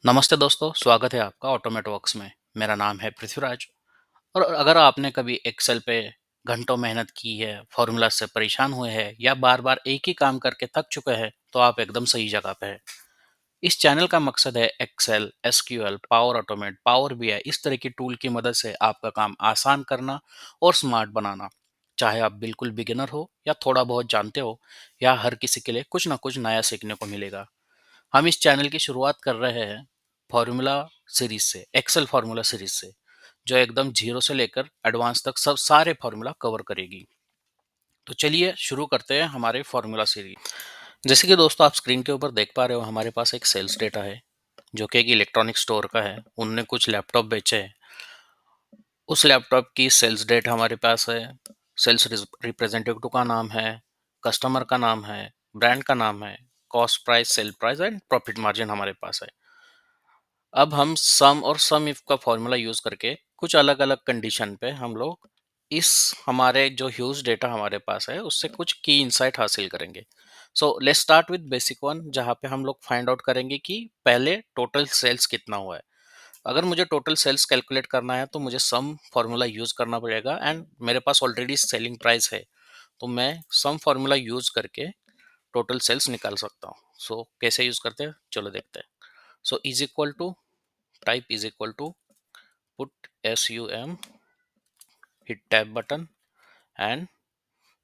नमस्ते दोस्तों, स्वागत है आपका ऑटोमेटवर्क्स में। मेरा नाम है पृथ्वीराज। और अगर आपने कभी एक्सेल पे घंटों मेहनत की है, फॉर्मूला से परेशान हुए हैं या बार-बार एक ही काम करके थक चुके हैं, तो आप एकदम सही जगह पे हैं। इस चैनल का मकसद है Excel, SQL, Power Automate, Power BI इस तरह की टूल की मदद से आपका काम आसान करना और स्मार्ट बनाना। चाहे आप बिल्कुल बिगिनर हो या थोड़ा बहुत जानते हो, या हर किसी के लिए कुछ ना कुछ नया सीखने को मिलेगा। हम इस चैनल की शुरुआत कर रहे हैं फॉर्मूला सीरीज से, एक्सेल फॉर्मूला सीरीज से, जो एकदम जीरो से लेकर एडवांस तक सब सारे फॉर्मूला कवर करेगी। तो चलिए शुरू करते हैं हमारे फॉर्मूला सीरीज। जैसे कि दोस्तों आप स्क्रीन के ऊपर देख पा रहे हो, हमारे पास एक सेल्स डेटा है जो कि एक इलेक्ट्रॉनिक स्टोर का है। उनने कुछ लैपटॉप बेचे हैं। उस लैपटॉप की सेल्स डेट हमारे पास है। सेल्स रिप्रेजेंटेटिव का नाम है, कस्टमर का नाम है, ब्रांड का नाम है, cost price, sale price and profit margin हमारे पास है। अब हम सम और सम इफ का फॉर्मूला यूज करके कुछ अलग अलग कंडीशन पे हम लोग इस हमारे जो ह्यूज डेटा हमारे पास है उससे कुछ की इंसाइट हासिल करेंगे। So let's start with basic one, जहाँ पे हम लोग फाइंड आउट करेंगे कि पहले टोटल सेल्स कितना हुआ है। अगर मुझे टोटल सेल्स कैलकुलेट करना है तो मुझे सम फॉर्मूला यूज करना पड़ेगा, एंड मेरे पास ऑलरेडी सेलिंग प्राइस है, तो मैं सम फॉर्मूला यूज करके टोटल सेल्स निकाल सकता हूँ। सो कैसे यूज करते हैं, चलो देखते हैं। So is equal to, type is equal to, put sum, hit tab button, and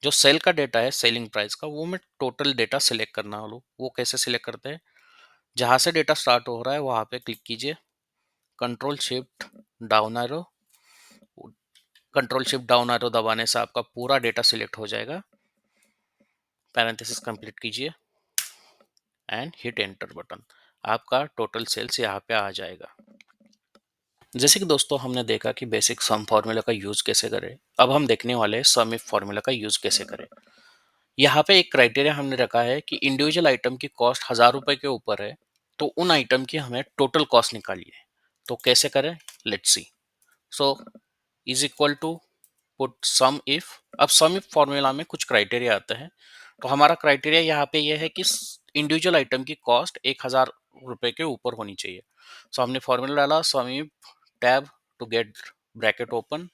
जो सेल का डेटा है सेलिंग प्राइस का, वो मैं टोटल डेटा सिलेक्ट करना वालू। वो कैसे सिलेक्ट करते हैं, जहां से डेटा स्टार्ट हो रहा है वहां पे क्लिक कीजिए, control shift down arrow. Control shift down arrow दबाने से आपका पूरा डेटा सिलेक्ट हो जाएगा। पैरेंथेसिस कंप्लीट कीजिए एंड हिट एंटर बटन। आपका टोटल सेल्स यहाँ पे आ जाएगा। जैसे कि दोस्तों हमने देखा कि बेसिक सम फार्मूला का यूज कैसे करें, अब हम देखने वाले हैं सम इफ फार्मूला का यूज कैसे करें। यहाँ पे एक क्राइटेरिया हमने रखा है कि इंडिविजुअल आइटम की कॉस्ट 1000 रुपए के ऊपर है, तो उन आइटम की हमें टोटल कॉस्ट निकालिए। तो कैसे करें, let's see. So is equal to, put sum if. अब सम इफ फॉर्मूला में कुछ क्राइटेरिया आते हैं, तो हमारा क्राइटेरिया यहाँ पे यह है कि इंडिविजुअल आइटम की कॉस्ट 1000 रुपए के ऊपर होनी चाहिए। सो हमने फॉर्मूला डाला sum if tab to get bracket open.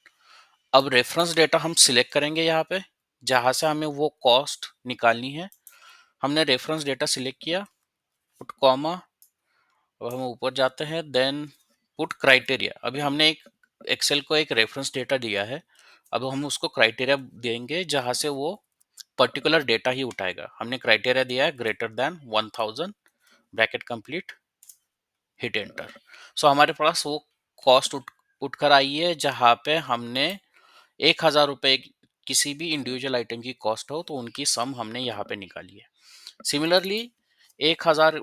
अब रेफरेंस डेटा हम सिलेक्ट करेंगे यहाँ पे, जहां से हमें वो कॉस्ट निकालनी है। हमने रेफरेंस डेटा सिलेक्ट किया, पुट कॉमा। अब हम ऊपर जाते हैं, देन पुट क्राइटेरिया। अभी हमने एक एक्सेल को एक रेफरेंस डेटा दिया है, अब हम उसको क्राइटेरिया देंगे जहां से वो पर्टिकुलर डेटा ही उठाएगा। हमने क्राइटेरिया दिया है greater than 1000, bracket complete, hit enter. So हमारे पास वो कॉस्ट उठ कर आई है, जहां पे हमने 1000 रुपए किसी भी इंडिविजुअल आइटम की कॉस्ट हो तो उनकी सम हमने यहाँ पे निकाली है। सिमिलरली 1000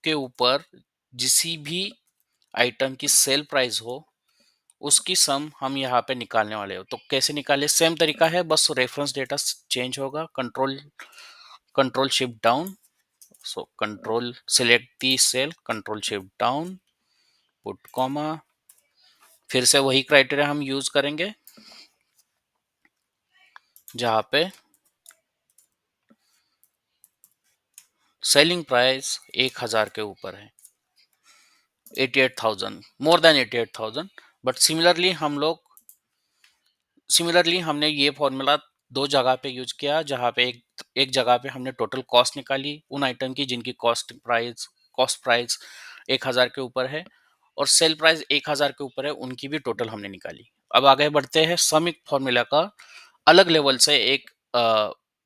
के ऊपर जिसी भी आइटम की सेल प्राइस हो उसकी सम हम यहाँ पे निकालने वाले हो। तो कैसे निकाले, सेम तरीका है, बस रेफरेंस डेटा चेंज होगा। Control control shift down, so control select the cell, control shift down, put comma. फिर से वही क्राइटेरिया हम यूज करेंगे, जहाँ पे सेलिंग प्राइस 1000 के ऊपर है, 88,000, मोर देन 88,000। बट सिमिलरली हमने ये फॉर्मूला दो जगह पे यूज किया, जहाँ पे एक जगह पे हमने टोटल कॉस्ट निकाली उन आइटम की जिनकी कॉस्ट प्राइस 1000 के ऊपर है, और सेल प्राइस 1000 के ऊपर है, उनकी भी टोटल हमने निकाली। अब आगे बढ़ते हैं समिक फॉर्मूला का अलग लेवल से एक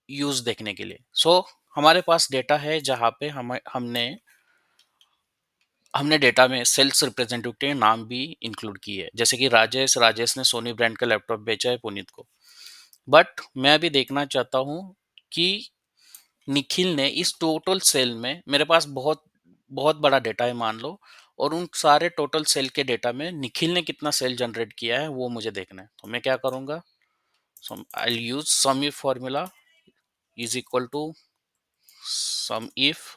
यूज देखने के लिए। सो हमारे पास डेटा है जहाँ पे हमने हमने डेटा में सेल्स रिप्रेजेंटेटिव के नाम भी इंक्लूड की है, जैसे कि राजेश राजेश ने सोनी ब्रांड का लैपटॉप बेचा है पुनीत को। बट मैं अभी देखना चाहता हूँ कि निखिल ने इस टोटल सेल में, मेरे पास बहुत बहुत बड़ा डेटा है मान लो, और उन सारे टोटल सेल के डेटा में निखिल ने कितना सेल जनरेट किया है वो मुझे देखना है। तो मैं क्या करूँगा, I use sum if formula, is equal to sum if.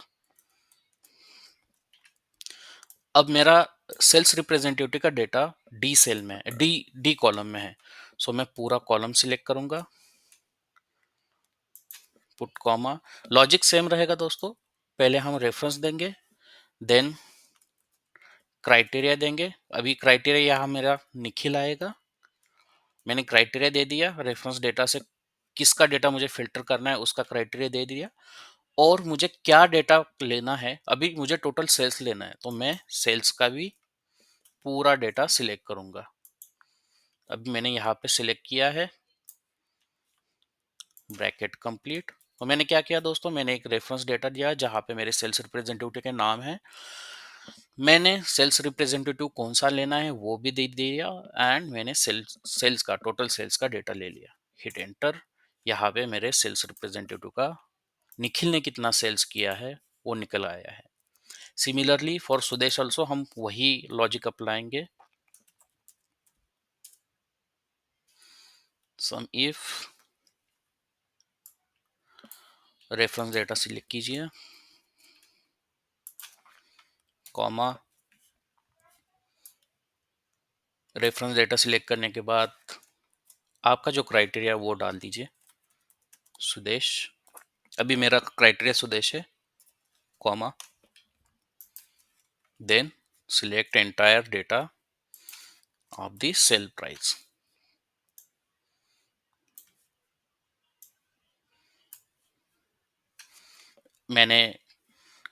अब मेरा सेल्स रिप्रेजेंटेटिव का डेटा डी सेल में है, डी कॉलम में है। सो मैं पूरा कॉलम सिलेक्ट करूंगा, पुट कॉमा। लॉजिक सेम रहेगा दोस्तों, पहले हम रेफरेंस देंगे, देन क्राइटेरिया देंगे। अभी क्राइटेरिया यहाँ मेरा निखिल आएगा। मैंने क्राइटेरिया दे दिया, रेफरेंस डेटा से किसका डेटा मुझे फिल्टर करना है उसका क्राइटेरिया दे दिया, और मुझे क्या डेटा लेना है। अभी मुझे टोटल सेल्स लेना है, तो मैं सेल्स का भी पूरा डेटा सिलेक्ट करूंगा। अभी मैंने यहाँ पे सिलेक्ट किया है, ब्रैकेट कंप्लीट। और मैंने क्या किया दोस्तों, मैंने एक रेफरेंस डेटा दिया जहाँ पे मेरे सेल्स रिप्रेजेंटेटिव के नाम है। मैंने सेल्स रिप्रेजेंटेटिव कौन सा लेना है वो भी दे दिया, एंड मैंने सेल्स का टोटल सेल्स का डेटा ले लिया। Hit enter. यहाँ पे मेरे सेल्स रिप्रेजेंटेटिव का निखिल ने कितना सेल्स किया है वो निकल आया है। सिमिलरली फॉर सुदेश ऑल्सो हम वही लॉजिक अप्लाएंगे। Sum if reference data select कीजिए, कॉमा, रेफरेंस डेटा सिलेक्ट करने के बाद आपका जो क्राइटेरिया वो डाल दीजिए, सुदेश। अभी मेरा क्राइटेरिया सुदेश है, comma, then select entire data of the sale price. मैंने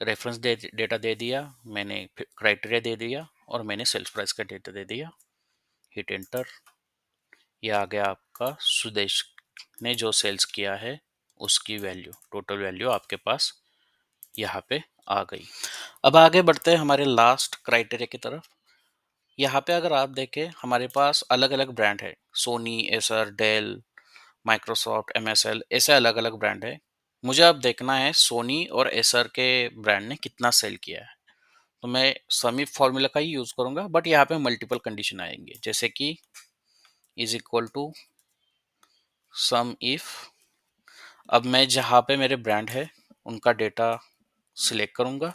रेफरेंस डेटा दे दिया, मैंने क्राइटेरिया दे दिया, और मैंने सेल्स प्राइस का डेटा दे दिया। Hit enter. ये आ गया आपका सुदेश ने जो सेल्स किया है उसकी वैल्यू, टोटल वैल्यू आपके पास यहाँ पे आ गई। अब आगे बढ़ते हैं हमारे लास्ट क्राइटेरिया की तरफ। यहाँ पे अगर आप देखें हमारे पास अलग अलग ब्रांड है, Sony, Acer, Dell, Microsoft, MSL, ऐसे अलग अलग ब्रांड है। मुझे अब देखना है सोनी और एसर के ब्रांड ने कितना सेल किया है। तो मैं समीप फॉर्मूला का ही यूज करूंगा, बट यहाँ पे मल्टीपल कंडीशन आएंगे, जैसे कि is equal to sum if. अब मैं जहाँ पे मेरे ब्रांड है उनका डेटा सिलेक्ट करूंगा।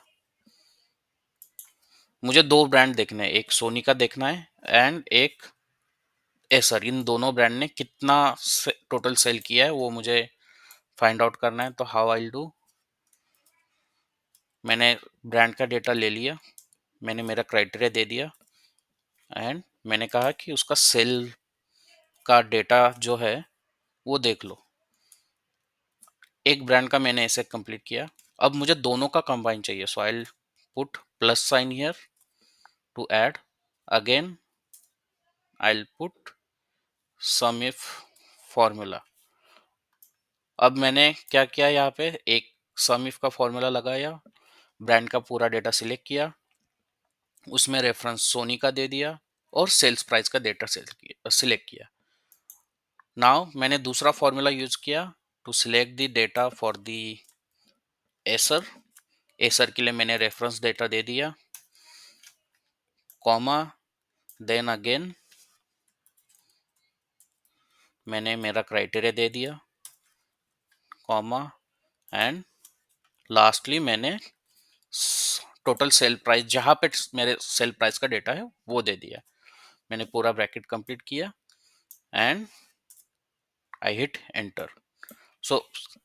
मुझे दो ब्रांड देखने हैं, एक सोनी का देखना है एंड एक एसर। इन दोनों ब्रांड ने कितना टोटल सेल किया है वो मुझे फाइंड आउट करना है। तो हाउ आई डू, मैंने ब्रांड का डेटा ले लिया, मैंने मेरा क्राइटेरिया दे दिया, एंड मैंने कहा कि उसका सेल का डेटा जो है वो देख लो। एक ब्रांड का मैंने ऐसे कंप्लीट किया। अब मुझे दोनों का कंबाइन चाहिए, so I put plus sign here to add. Again I put sum if formula. अब मैंने क्या किया, यहाँ पे एक सम इफ का फॉर्मूला लगाया, ब्रांड का पूरा डेटा सिलेक्ट किया, उसमें रेफरेंस सोनी का दे दिया, और सेल्स प्राइस का डेटा सिलेक्ट किया। नाउ मैंने दूसरा फॉर्मूला यूज किया to select the data for the Acer. Acer के लिए मैंने रेफरेंस डेटा दे दिया, कॉमा, देन अगेन मैंने मेरा क्राइटेरिया दे दिया, कॉमा, एंड लास्टली मैंने टोटल सेल प्राइस जहाँ पे मेरे सेल प्राइस का डेटा है वो दे दिया। मैंने पूरा ब्रैकेट कंप्लीट किया and I hit enter. So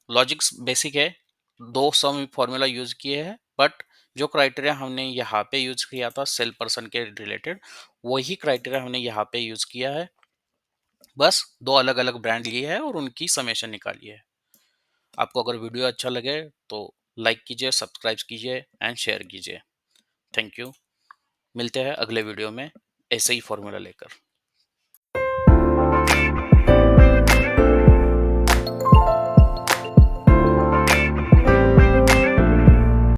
logics basic है, दो सम फॉर्मूला यूज किए हैं, बट जो क्राइटेरिया हमने यहाँ पे यूज किया था सेल पर्सन के रिलेटेड, वही क्राइटेरिया हमने यहाँ पे यूज किया है। बस दो अलग अलग ब्रांड लिए हैं और उनकी समेशन निकाली है। आपको अगर वीडियो अच्छा लगे तो लाइक कीजिए, सब्सक्राइब कीजिए एंड शेयर कीजिए। Thank you. मिलते हैं अगले वीडियो में ऐसे ही फॉर्मूला लेकर।